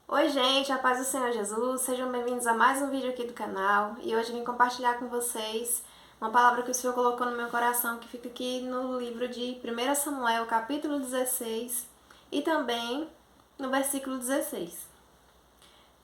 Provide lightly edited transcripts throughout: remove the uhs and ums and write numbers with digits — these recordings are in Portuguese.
Oi gente, a paz do Senhor Jesus, sejam bem-vindos a mais um vídeo aqui do canal e hoje eu vim compartilhar com vocês uma palavra que o Senhor colocou no meu coração que fica aqui no livro de 1 Samuel, capítulo 16 e também no versículo 16.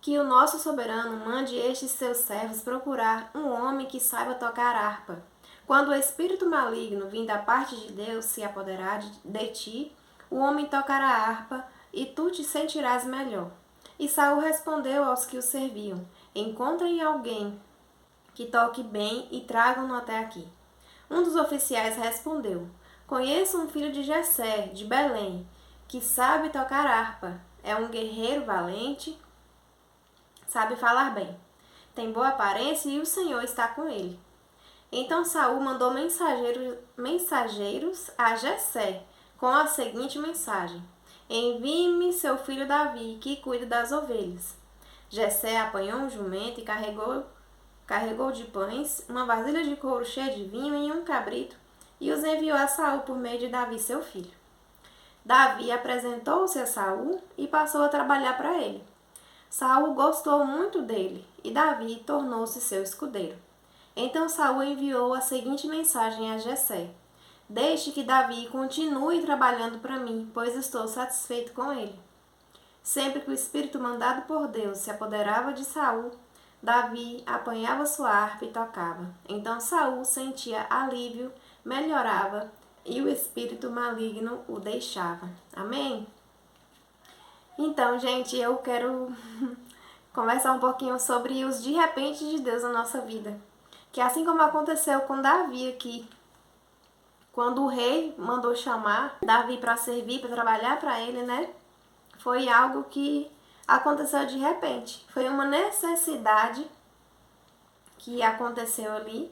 Que o nosso soberano mande estes seus servos procurar um homem que saiba tocar harpa. Quando o espírito maligno vindo da parte de Deus se apoderar de ti, o homem tocará a harpa e tu te sentirás melhor. E Saul respondeu aos que o serviam: Encontrem alguém que toque bem e tragam-no até aqui. Um dos oficiais respondeu: Conheço um filho de Jessé, de Belém, que sabe tocar harpa. É um guerreiro valente, sabe falar bem. Tem boa aparência e o Senhor está com ele. Então Saul mandou mensageiros a Jessé com a seguinte mensagem: Envie-me seu filho Davi, que cuida das ovelhas. Jessé apanhou um jumento e carregou de pães, uma vasilha de couro cheia de vinho e um cabrito, e os enviou a Saul por meio de Davi, seu filho. Davi apresentou-se a Saul e passou a trabalhar para ele. Saul gostou muito dele, e Davi tornou-se seu escudeiro. Então Saul enviou a seguinte mensagem a Jessé: Deixe que Davi continue trabalhando para mim, pois estou satisfeito com ele. Sempre que o espírito mandado por Deus se apoderava de Saul, Davi apanhava sua harpa e tocava. Então Saul sentia alívio, melhorava e o espírito maligno o deixava. Amém? Então, gente, eu quero conversar um pouquinho sobre os de repente de Deus na nossa vida. Que assim como aconteceu com Davi aqui, quando o rei mandou chamar Davi para servir, para trabalhar para ele, né? Foi algo que aconteceu de repente. Foi uma necessidade que aconteceu ali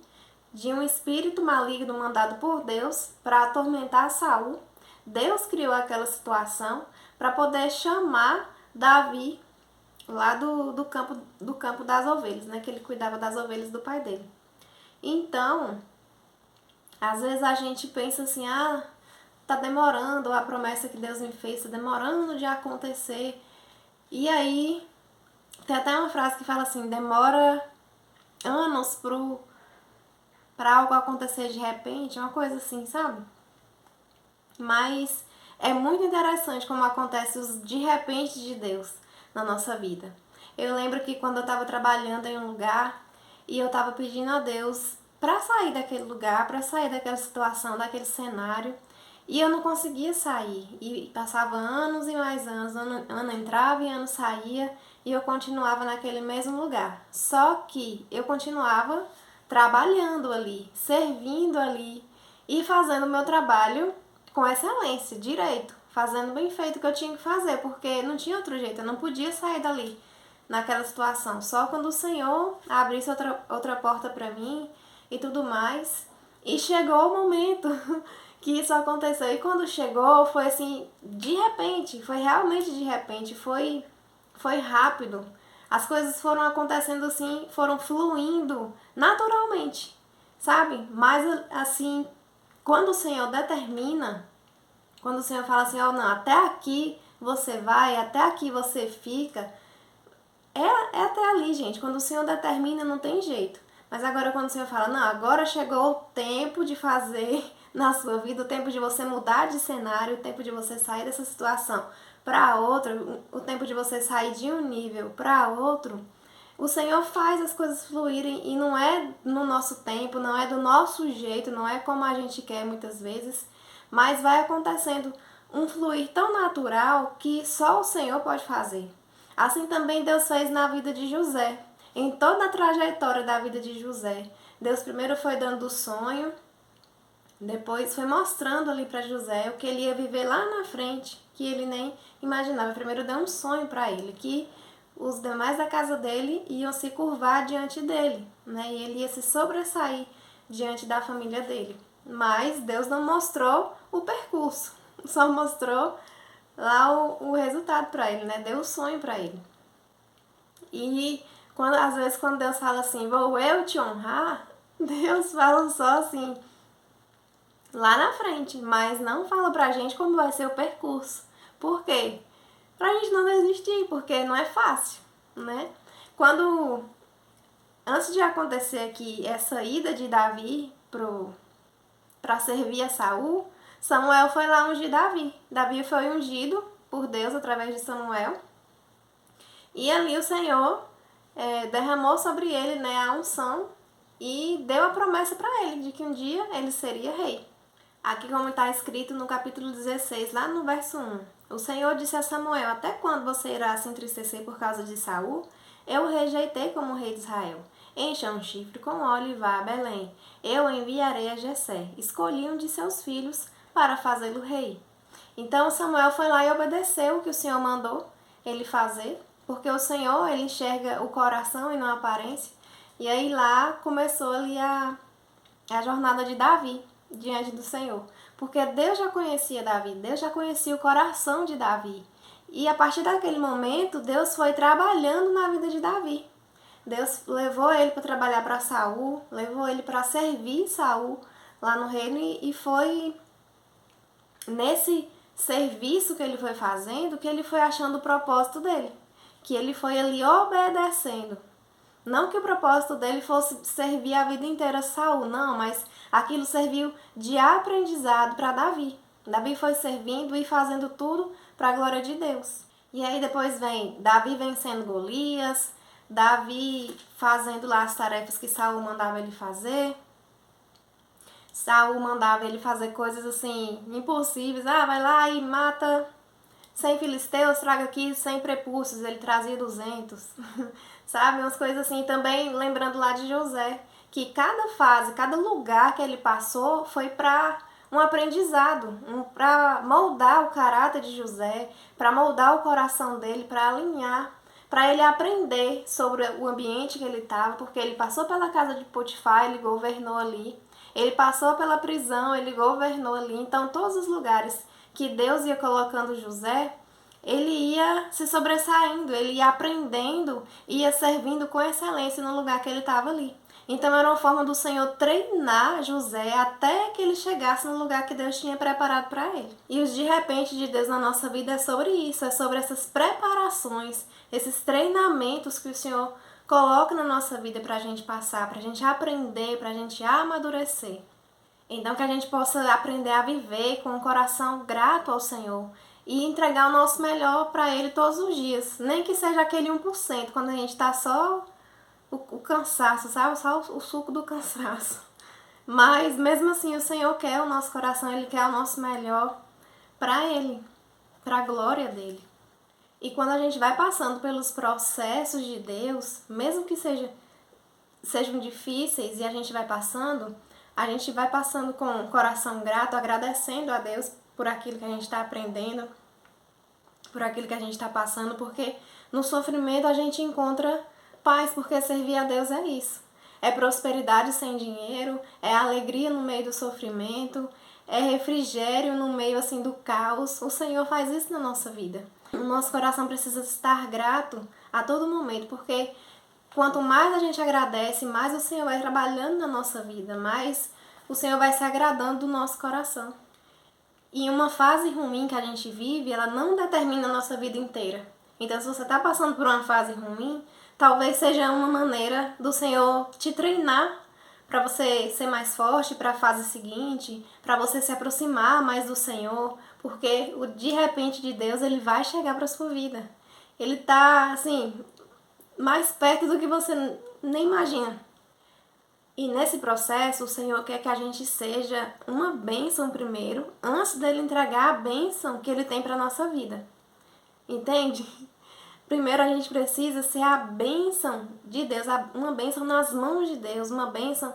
de um espírito maligno mandado por Deus para atormentar Saul. Deus criou aquela situação para poder chamar Davi lá do campo das ovelhas, né? Que ele cuidava das ovelhas do pai dele. Então, às vezes a gente pensa assim, tá demorando, a promessa que Deus me fez tá demorando de acontecer. E aí, tem até uma frase que fala assim, demora anos pra algo acontecer de repente, uma coisa assim, sabe? Mas é muito interessante como acontece os de repente de Deus na nossa vida. Eu lembro que quando eu estava trabalhando em um lugar e eu estava pedindo a Deus para sair daquele lugar, para sair daquela situação, daquele cenário, e eu não conseguia sair. E passava anos e mais anos, ano entrava e ano saía, e eu continuava naquele mesmo lugar. Só que eu continuava trabalhando ali, servindo ali e fazendo o meu trabalho com excelência, direito, fazendo bem feito o que eu tinha que fazer, porque não tinha outro jeito, eu não podia sair dali naquela situação. Só quando o Senhor abrisse outra porta para mim e tudo mais. E chegou o momento que isso aconteceu. E quando chegou, foi assim, de repente, foi realmente de repente, foi rápido. As coisas foram acontecendo assim, foram fluindo naturalmente, sabe? Mas assim, quando o Senhor determina, quando o Senhor fala assim, não, até aqui você vai, até aqui você fica, é até ali, gente. Quando o Senhor determina, não tem jeito. Mas agora quando o Senhor fala, não, agora chegou o tempo de fazer na sua vida, o tempo de você mudar de cenário, o tempo de você sair dessa situação para outra, o tempo de você sair de um nível para outro, o Senhor faz as coisas fluírem e não é no nosso tempo, não é do nosso jeito, não é como a gente quer muitas vezes, mas vai acontecendo um fluir tão natural que só o Senhor pode fazer. Assim também Deus fez na vida de José. Em toda a trajetória da vida de José, Deus primeiro foi dando o sonho, depois foi mostrando ali para José o que ele ia viver lá na frente, que ele nem imaginava. Primeiro deu um sonho para ele, que os demais da casa dele iam se curvar diante dele, né? E ele ia se sobressair diante da família dele. Mas Deus não mostrou o percurso, só mostrou lá o resultado para ele, né? Deu o sonho para ele. E às vezes quando Deus fala assim, vou eu te honrar, Deus fala só assim, lá na frente, mas não fala pra gente como vai ser o percurso. Por quê? pra gente não desistir, porque não é fácil, né? Antes de acontecer aqui essa ida de Davi para servir a Saul, Samuel foi lá ungir Davi. Davi foi ungido por Deus através de Samuel. E ali o Senhor derramou sobre ele, né, a unção e deu a promessa para ele de que um dia ele seria rei. Aqui como está escrito no capítulo 16, lá no verso 1. O Senhor disse a Samuel: até quando você irá se entristecer por causa de Saul? Eu o rejeitei como rei de Israel. Encha um chifre com óleo e vá a Belém. Eu o enviarei a Jessé. Escolhi um de seus filhos para fazê-lo rei. Então Samuel foi lá e obedeceu o que o Senhor mandou ele fazer, porque o Senhor, ele enxerga o coração e não a aparência. E aí lá começou ali a jornada de Davi diante do Senhor. Porque Deus já conhecia Davi, Deus já conhecia o coração de Davi. E a partir daquele momento, Deus foi trabalhando na vida de Davi. Deus levou ele para trabalhar para Saul, levou ele para servir Saul lá no reino e foi nesse serviço que ele foi fazendo que ele foi achando o propósito dele, que ele foi ali obedecendo. Não que o propósito dele fosse servir a vida inteira Saul, não, mas aquilo serviu de aprendizado para Davi. Davi foi servindo e fazendo tudo para a glória de Deus. E aí depois vem Davi vencendo Golias, Davi fazendo lá as tarefas que Saul mandava ele fazer. Saul mandava ele fazer coisas assim, impossíveis. Vai lá e mata 100 filisteus, traga aqui 100 prepúcios. Ele trazia 200. Sabe? Umas coisas assim. Também lembrando lá de José, que cada fase, cada lugar que ele passou foi para um aprendizado, para moldar o caráter de José, para moldar o coração dele, para alinhar, para ele aprender sobre o ambiente que ele estava, porque ele passou pela casa de Potifar, ele governou ali. Ele passou pela prisão, ele governou ali. Então, todos os lugares que Deus ia colocando José, ele ia se sobressaindo, ele ia aprendendo, ia servindo com excelência no lugar que ele estava ali. Então, era uma forma do Senhor treinar José até que ele chegasse no lugar que Deus tinha preparado para ele. E os de repente de Deus na nossa vida é sobre isso, é sobre essas preparações, esses treinamentos que o Senhor coloca na nossa vida para a gente passar, para a gente aprender, para a gente amadurecer. Então que a gente possa aprender a viver com um coração grato ao Senhor e entregar o nosso melhor para Ele todos os dias. Nem que seja aquele 1%, quando a gente está só o cansaço, sabe? Só o suco do cansaço. Mas mesmo assim o Senhor quer o nosso coração, Ele quer o nosso melhor para Ele, para a glória dEle. E quando a gente vai passando pelos processos de Deus, mesmo que sejam difíceis e a gente vai passando com o coração grato, agradecendo a Deus por aquilo que a gente está aprendendo, por aquilo que a gente está passando, porque no sofrimento a gente encontra paz, porque servir a Deus é isso. É prosperidade sem dinheiro, é alegria no meio do sofrimento, é refrigério no meio assim do caos. O Senhor faz isso na nossa vida. O nosso coração precisa estar grato a todo momento, porque quanto mais a gente agradece, mais o Senhor vai trabalhando na nossa vida, mais o Senhor vai se agradando do nosso coração. E uma fase ruim que a gente vive, ela não determina a nossa vida inteira. Então, se você está passando por uma fase ruim, talvez seja uma maneira do Senhor te treinar para você ser mais forte para a fase seguinte, para você se aproximar mais do Senhor, porque o de repente de Deus, ele vai chegar para a sua vida. Ele está, assim, mais perto do que você nem imagina. E nesse processo, o Senhor quer que a gente seja uma bênção primeiro, antes dele entregar a bênção que ele tem para a nossa vida. Entende? Primeiro a gente precisa ser a bênção de Deus, uma bênção nas mãos de Deus, uma bênção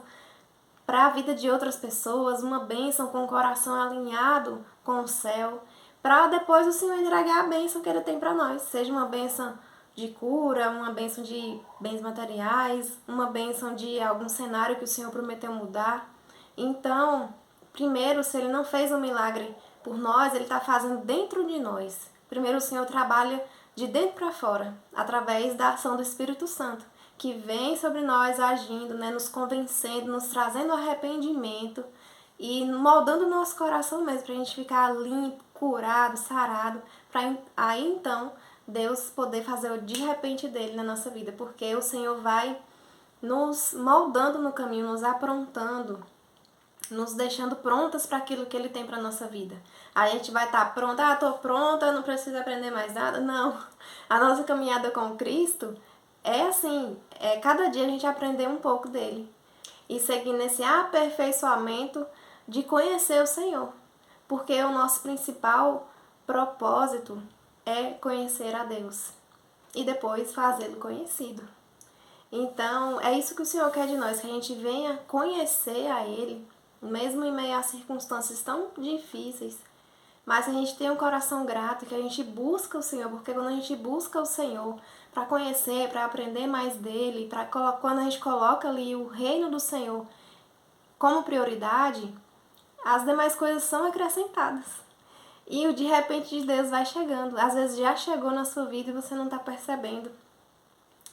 para a vida de outras pessoas, uma bênção com o coração alinhado com o céu, para depois o Senhor entregar a bênção que Ele tem para nós, seja uma bênção de cura, uma bênção de bens materiais, uma bênção de algum cenário que o Senhor prometeu mudar. Então, primeiro, se Ele não fez um milagre por nós, Ele está fazendo dentro de nós. Primeiro, o Senhor trabalha de dentro para fora, através da ação do Espírito Santo, que vem sobre nós agindo, né, nos convencendo, nos trazendo arrependimento e moldando o nosso coração mesmo, para a gente ficar limpo, curado, sarado, para aí então Deus poder fazer o de repente dele na nossa vida, porque o Senhor vai nos moldando no caminho, nos aprontando, nos deixando prontas para aquilo que Ele tem para nossa vida. A gente vai estar pronta, tô pronta, não preciso aprender mais nada. Não, a nossa caminhada com Cristo é assim, cada dia a gente aprender um pouco dele e seguir nesse aperfeiçoamento de conhecer o Senhor, porque o nosso principal propósito é conhecer a Deus e depois fazê-lo conhecido. Então, é isso que o Senhor quer de nós, que a gente venha conhecer a Ele, mesmo em meio a circunstâncias tão difíceis, mas a gente tem um coração grato, que a gente busca o Senhor, porque quando a gente busca o Senhor para conhecer, para aprender mais dele, quando a gente coloca ali o reino do Senhor como prioridade, as demais coisas são acrescentadas. E o de repente de Deus vai chegando. Às vezes já chegou na sua vida e você não está percebendo.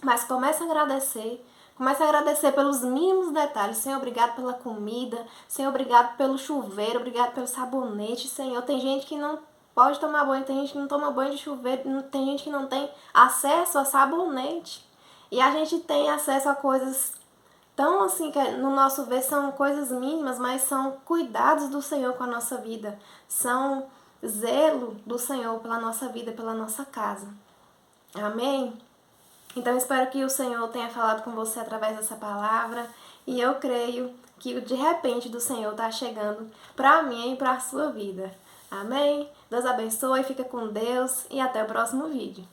Mas comece a agradecer pelos mínimos detalhes. Senhor, obrigado pela comida. Senhor, obrigado pelo chuveiro. Obrigado pelo sabonete. Senhor, tem gente que não pode tomar banho, tem gente que não toma banho de chuveiro, tem gente que não tem acesso a sabonete. E a gente tem acesso a coisas tão assim, que no nosso ver são coisas mínimas, mas são cuidados do Senhor com a nossa vida. São zelo do Senhor pela nossa vida, pela nossa casa. Amém? Então, espero que o Senhor tenha falado com você através dessa palavra. E eu creio que o de repente do Senhor está chegando para mim e para a sua vida. Amém? Deus abençoe, fica com Deus e até o próximo vídeo.